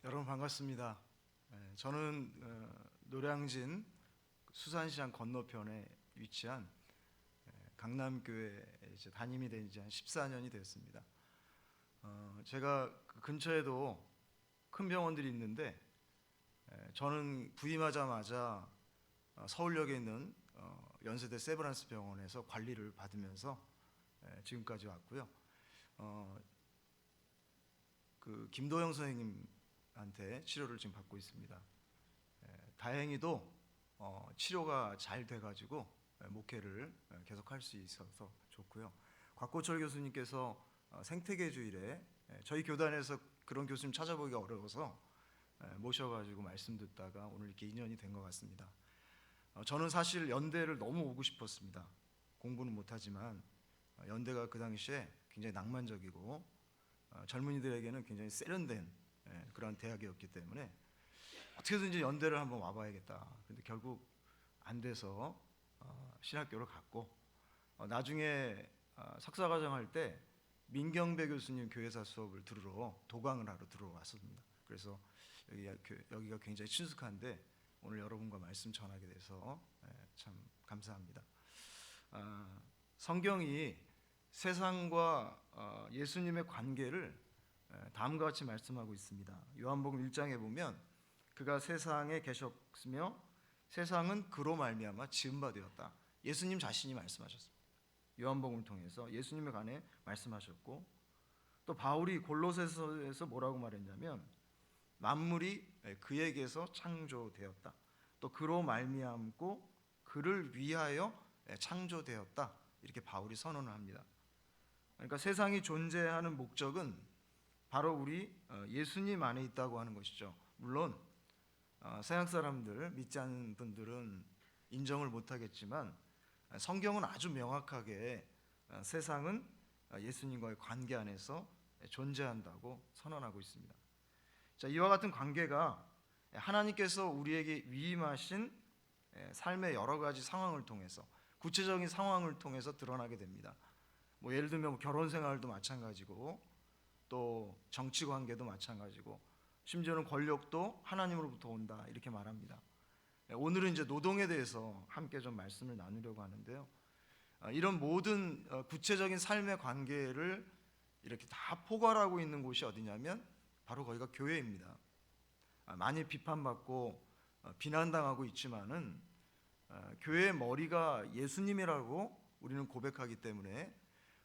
여러분 반갑습니다. 저는 노량진 수산시장 건너편에 위치한 강남교회 이제 담임이 된 지 한 14년이 되었습니다. 제가 그 근처에도 큰 병원들이 있는데 저는 부임하자마자 서울역에 있는 연세대 세브란스 병원에서 관리를 받으면서 지금까지 왔고요. 그 김도영 선생님한테 치료를 지금 받고 있습니다. 다행히도 치료가 잘 돼가지고 목회를 계속할 수 있어서 좋고요. 곽고철 교수님께서 생태계주일에 저희 교단에서 그런 교수님 찾아보기가 어려워서 모셔가지고 말씀 듣다가 오늘 이렇게 인연이 된 것 같습니다. 저는 사실 연대를 너무 오고 싶었습니다. 공부는 못하지만 연대가 그 당시에 굉장히 낭만적이고 젊은이들에게는 굉장히 세련된 그런 대학이었기 때문에 어떻게든지 연대를 한번 와봐야겠다. 근데 결국 안 돼서 신학교를 갔고 나중에 석사과정 할 때 민경배 교수님 교회사 수업을 들으러 도강을 하러 들어왔습니다. 그래서 여기가 굉장히 친숙한데 오늘 여러분과 말씀 전하게 돼서 참 감사합니다. 성경이 세상과 예수님의 관계를 다음과 같이 말씀하고 있습니다. 요한복음 1장에 보면 그가 세상에 계셨으며 세상은 그로 말미암아 지은 바 되었다. 예수님 자신이 말씀하셨습니다. 요한복음을 통해서 예수님에 관해 말씀하셨고, 또 바울이 골로새서에서 뭐라고 말했냐면 만물이 그에게서 창조되었다. 또 그로 말미암고 그를 위하여 창조되었다. 이렇게 바울이 선언을 합니다. 그러니까 세상이 존재하는 목적은 바로 우리 예수님 안에 있다고 하는 것이죠. 물론 서양 사람들, 믿지 않는 분들은 인정을 못하겠지만 성경은 아주 명확하게 세상은 예수님과의 관계 안에서 존재한다고 선언하고 있습니다. 자, 이와 같은 관계가 하나님께서 우리에게 위임하신 삶의 여러 가지 상황을 통해서, 구체적인 상황을 통해서 드러나게 됩니다. 예를 들면 결혼 생활도 마찬가지고, 또 정치 관계도 마찬가지고, 심지어는 권력도 하나님으로부터 온다 이렇게 말합니다. 오늘은 이제 노동에 대해서 함께 좀 말씀을 나누려고 하는데요. 이런 모든 구체적인 삶의 관계를 이렇게 다 포괄하고 있는 곳이 어디냐면 바로 거기가 교회입니다. 많이 비판받고 비난당하고 있지만은 교회의 머리가 예수님이라고 우리는 고백하기 때문에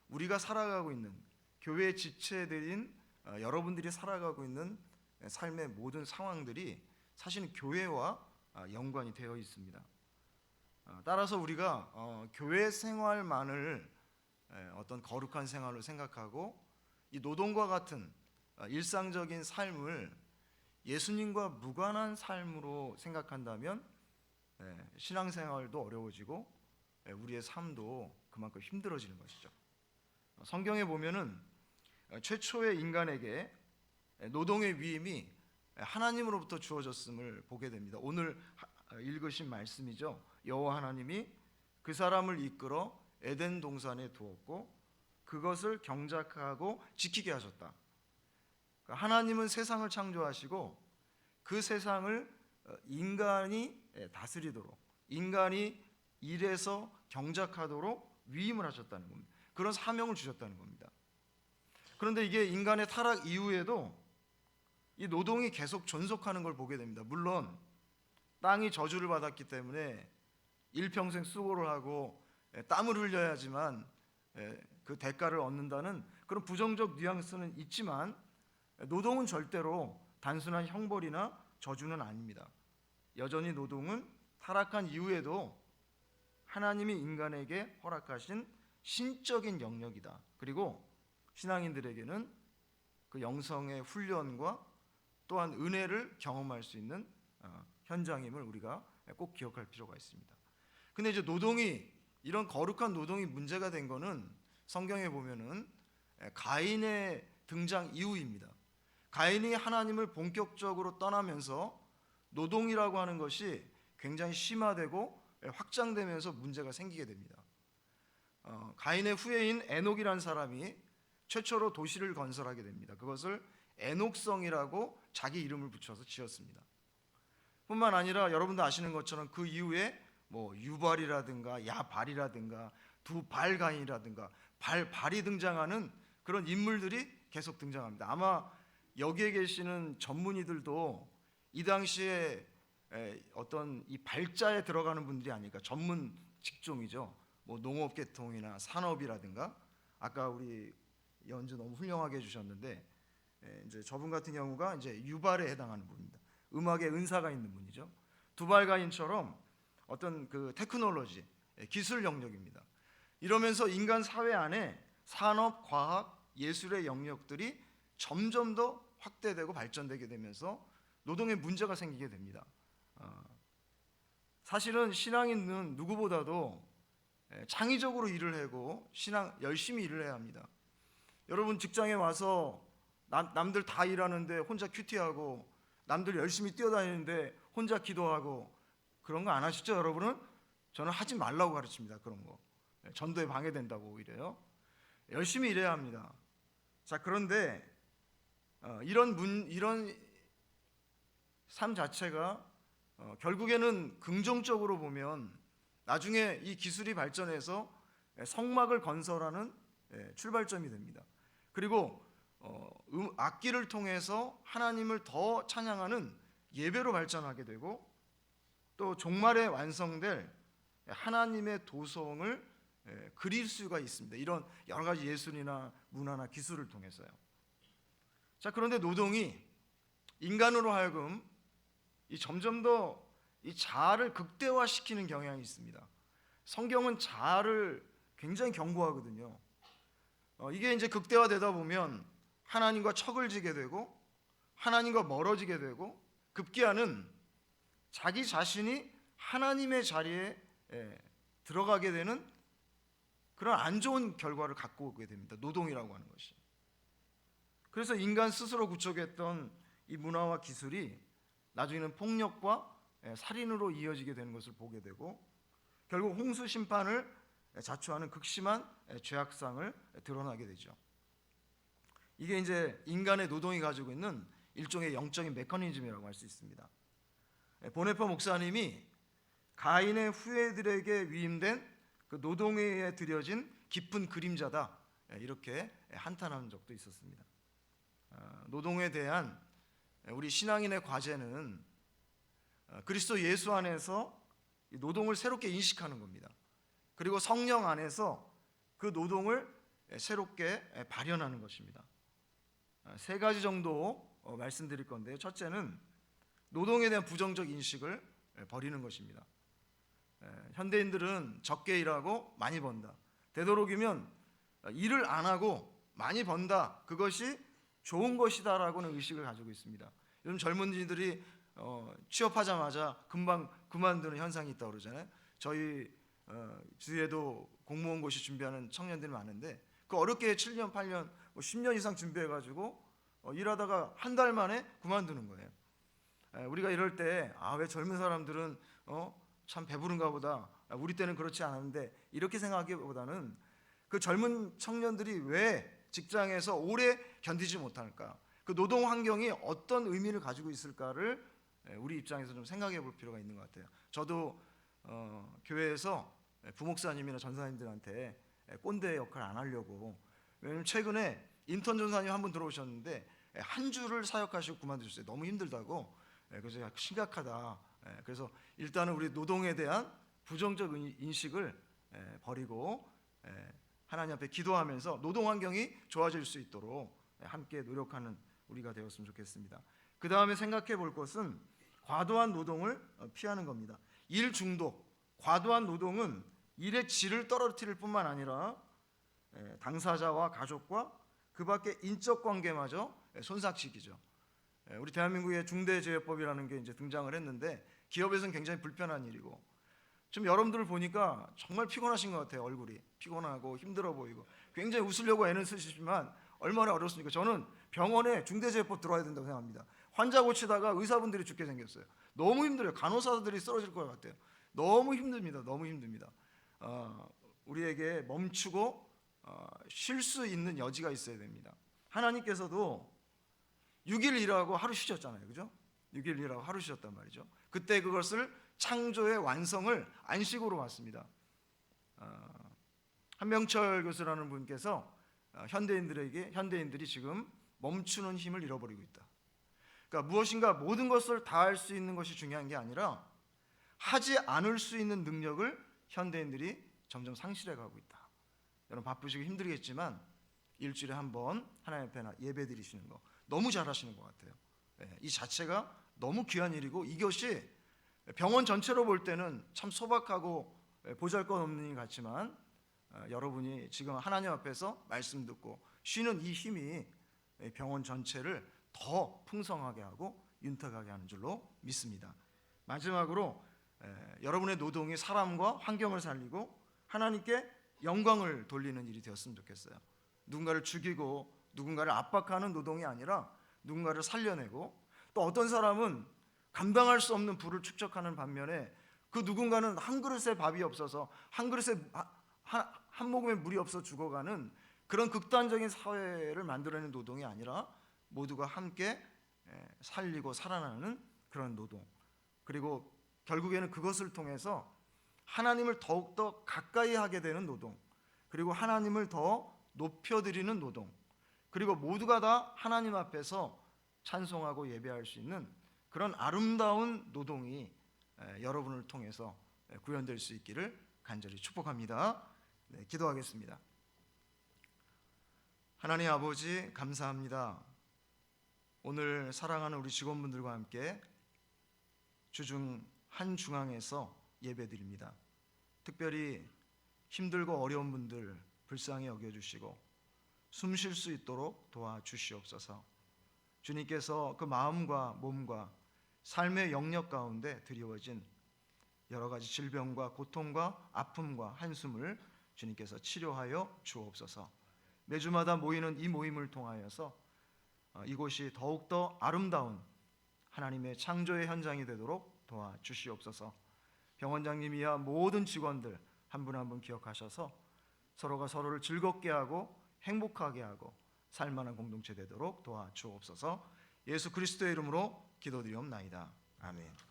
우리가 살아가고 있는 교회의 지체들인 여러분들이 살아가고 있는 삶의 모든 상황들이 사실은 교회와 연관이 되어 있습니다. 따라서 우리가 교회 생활만을 어떤 거룩한 생활로 생각하고 이 노동과 같은 일상적인 삶을 예수님과 무관한 삶으로 생각한다면 신앙생활도 어려워지고 우리의 삶도 그만큼 힘들어지는 것이죠. 성경에 보면은 최초의 인간에게 노동의 위임이 하나님으로부터 주어졌음을 보게 됩니다. 오늘 읽으신 말씀이죠. 여호와 하나님이 그 사람을 이끌어 에덴 동산에 두었고 그것을 경작하고 지키게 하셨다. 하나님은 세상을 창조하시고 그 세상을 인간이 다스리도록, 인간이 일해서 경작하도록 위임을 하셨다는 겁니다. 그런 사명을 주셨다는 겁니다. 그런데 이게 인간의 타락 이후에도 이 노동이 계속 존속하는 걸 보게 됩니다. 물론 땅이 저주를 받았기 때문에 일평생 수고를 하고 땀을 흘려야지만 그 대가를 얻는다는 그런 부정적 뉘앙스는 있지만 노동은 절대로 단순한 형벌이나 저주는 아닙니다. 여전히 노동은 타락한 이후에도 하나님이 인간에게 허락하신 신적인 영역이다. 그리고 신앙인들에게는 그 영성의 훈련과 또한 은혜를 경험할 수 있는 현장임을 우리가 꼭 기억할 필요가 있습니다. 근데 이제 노동이, 이런 거룩한 노동이 문제가 된 거는 성경에 보면은 가인의 등장 이후입니다. 가인이 하나님을 본격적으로 떠나면서 노동이라고 하는 것이 굉장히 심화되고 확장되면서 문제가 생기게 됩니다. 가인의 후예인 에녹이라는 사람이 최초로 도시를 건설하게 됩니다. 그것을 에녹성이라고 자기 이름을 붙여서 지었습니다. 뿐만 아니라 여러분도 아시는 것처럼 그 이후에 뭐 유발이라든가 야발이라든가 두발가인이라든가 발이 등장하는 그런 인물들이 계속 등장합니다. 아마 여기에 계시는 전문의들도 이 당시에 어떤 이 발자에 들어가는 분들이 아닐까. 전문 직종이죠. 뭐 농업계통이나 산업이라든가, 아까 우리 연주 너무 훌륭하게 해주셨는데, 이제 저분 같은 경우가 이제 유발에 해당하는 분입니다. 음악의 은사가 있는 분이죠. 두발가인처럼 어떤 그 테크놀로지, 기술 영역입니다. 이러면서 인간 사회 안에 산업, 과학, 예술의 영역들이 점점 더 확대되고 발전되게 되면서 노동에 문제가 생기게 됩니다. 사실은 신앙인은 누구보다도 창의적으로 일을 하고 열심히 일을 해야 합니다. 여러분 직장에 와서 남들 다 일하는데 혼자 큐티하고, 남들 열심히 뛰어다니는데 혼자 기도하고, 그런 거 안 하시죠, 여러분은? 저는 하지 말라고 가르칩니다. 그런 거 전도에 방해된다고. 오히려요, 열심히 일해야 합니다. 자, 그런데 이런 삶 자체가 결국에는 긍정적으로 보면 나중에 이 기술이 발전해서 성막을 건설하는 출발점이 됩니다. 그리고 악기를 통해서 하나님을 더 찬양하는 예배로 발전하게 되고, 또 종말에 완성될 하나님의 도성을 그릴 수가 있습니다. 이런 여러 가지 예술이나 문화나 기술을 통해서요. 자, 그런데 노동이 인간으로 하여금 점점 더 이 자아를 극대화시키는 경향이 있습니다. 성경은 자아를 굉장히 경고하거든요. 이게 이제 극대화되다 보면 하나님과 척을 지게 되고, 하나님과 멀어지게 되고, 급기야는 자기 자신이 하나님의 자리에 들어가게 되는 그런 안 좋은 결과를 갖고 오게 됩니다. 노동이라고 하는 것이. 그래서 인간 스스로 구축했던 이 문화와 기술이 나중에는 폭력과 살인으로 이어지게 되는 것을 보게 되고, 결국 홍수 심판을 자초하는 극심한 죄악상을 드러나게 되죠. 이게 이제 인간의 노동이 가지고 있는 일종의 영적인 메커니즘이라고 할 수 있습니다. 보네퍼 목사님이 가인의 후예들에게 위임된 그 노동에 들여진 깊은 그림자다, 이렇게 한탄한 적도 있었습니다. 노동에 대한 우리 신앙인의 과제는 그리스도 예수 안에서 노동을 새롭게 인식하는 겁니다. 그리고 성령 안에서 그 노동을 새롭게 발현하는 것입니다. 세 가지 정도 말씀드릴 건데요. 첫째는 노동에 대한 부정적 인식을 버리는 것입니다. 현대인들은 적게 일하고 많이 번다, 되도록이면 일을 안 하고 많이 번다, 그것이 좋은 것이다라고는 의식을 가지고 있습니다. 요즘 젊은이들이 취업하자마자 금방 그만두는 현상이 있다고 그러잖아요. 저희 주위에도 공무원고시 준비하는 청년들이 많은데, 그 어렵게 7년, 8년, 10년 이상 준비해가지고 일하다가 한 달 만에 그만두는 거예요. 우리가 이럴 때 왜 젊은 사람들은 참 배부른가 보다, 우리 때는 그렇지 않았는데, 이렇게 생각하기보다는 그 젊은 청년들이 왜 직장에서 오래 견디지 못할까, 그 노동 환경이 어떤 의미를 가지고 있을까를 우리 입장에서 좀 생각해 볼 필요가 있는 것 같아요. 저도 교회에서 부목사님이나 전사님들한테 꼰대 역할 안 하려고, 왜냐면 최근에 인턴 전사님 한 분 들어오셨는데 한 주를 사역하시고 그만두셨어요. 너무 힘들다고. 그래서 심각하다. 그래서 일단은 우리 노동에 대한 부정적 인식을 버리고 하나님 앞에 기도하면서 노동 환경이 좋아질 수 있도록 함께 노력하는 우리가 되었으면 좋겠습니다. 그 다음에 생각해 볼 것은 과도한 노동을 피하는 겁니다. 일 중독, 과도한 노동은 일의 질을 떨어뜨릴 뿐만 아니라 당사자와 가족과 그 밖의 인적 관계마저 손상시키죠. 우리 대한민국의 중대재해법이라는 게 이제 등장을 했는데, 기업에서는 굉장히 불편한 일이고, 지금 여러분들을 보니까 정말 피곤하신 것 같아요. 얼굴이 피곤하고 힘들어 보이고, 굉장히 웃으려고 애는 쓰시지만 얼마나 어렵습니까? 저는 병원에 중대재해법 들어와야 된다고 생각합니다. 환자 고치다가 의사분들이 죽게 생겼어요. 너무 힘들어요. 간호사들이 쓰러질 것 같아요. 너무 힘듭니다. 너무 힘듭니다. 우리에게 멈추고 쉴 수 있는 여지가 있어야 됩니다. 하나님께서도 6일 일하고 하루 쉬셨잖아요. 그죠? 6일 일하고 하루 쉬셨단 말이죠. 그때 그것을 창조의 완성을 안식으로 봤습니다. 한명철 교수라는 분께서 현대인들이 지금 멈추는 힘을 잃어버리고 있다. 그러니까 무엇인가 모든 것을 다 할 수 있는 것이 중요한 게 아니라 하지 않을 수 있는 능력을 현대인들이 점점 상실해 가고 있다. 여러분 바쁘시고 힘들겠지만 일주일에 한 번 하나님 앞에 예배 드리시는 거 너무 잘하시는 것 같아요. 이 자체가 너무 귀한 일이고 이것이 병원 전체로 볼 때는 참 소박하고 보잘것없는 일 같지만 여러분이 지금 하나님 앞에서 말씀 듣고 쉬는 이 힘이 병원 전체를 더 풍성하게 하고 윤택하게 하는 줄로 믿습니다. 마지막으로 여러분의 노동이 사람과 환경을 살리고 하나님께 영광을 돌리는 일이 되었으면 좋겠어요. 누군가를 죽이고 누군가를 압박하는 노동이 아니라 누군가를 살려내고, 또 어떤 사람은 감당할 수 없는 부를 축적하는 반면에 그 누군가는 한 그릇에 밥이 없어서 한 그릇에 한 모금의 물이 없어 죽어가는 그런 극단적인 사회를 만들어내는 노동이 아니라 모두가 함께 살리고 살아나는 그런 노동, 그리고 결국에는 그것을 통해서 하나님을 더욱더 가까이 하게 되는 노동, 그리고 하나님을 더 높여드리는 노동, 그리고 모두가 다 하나님 앞에서 찬송하고 예배할 수 있는 그런 아름다운 노동이 여러분을 통해서 구현될 수 있기를 간절히 축복합니다. 기도하겠습니다. 하나님 아버지 감사합니다. 오늘 사랑하는 우리 직원분들과 함께 주중 한 중앙에서 예배드립니다. 특별히 힘들고 어려운 분들 불쌍히 여겨주시고 숨 쉴 수 있도록 도와주시옵소서. 주님께서 그 마음과 몸과 삶의 영역 가운데 드리워진 여러 가지 질병과 고통과 아픔과 한숨을 주님께서 치료하여 주옵소서. 매주마다 모이는 이 모임을 통하여서 이곳이 더욱더 아름다운 하나님의 창조의 현장이 되도록 도와주시옵소서. 병원장님이야 모든 직원들 한 분 한 분 기억하셔서 서로가 서로를 즐겁게 하고 행복하게 하고 살만한 공동체 되도록 도와주옵소서. 예수 그리스도의 이름으로 기도드리옵나이다. 아멘.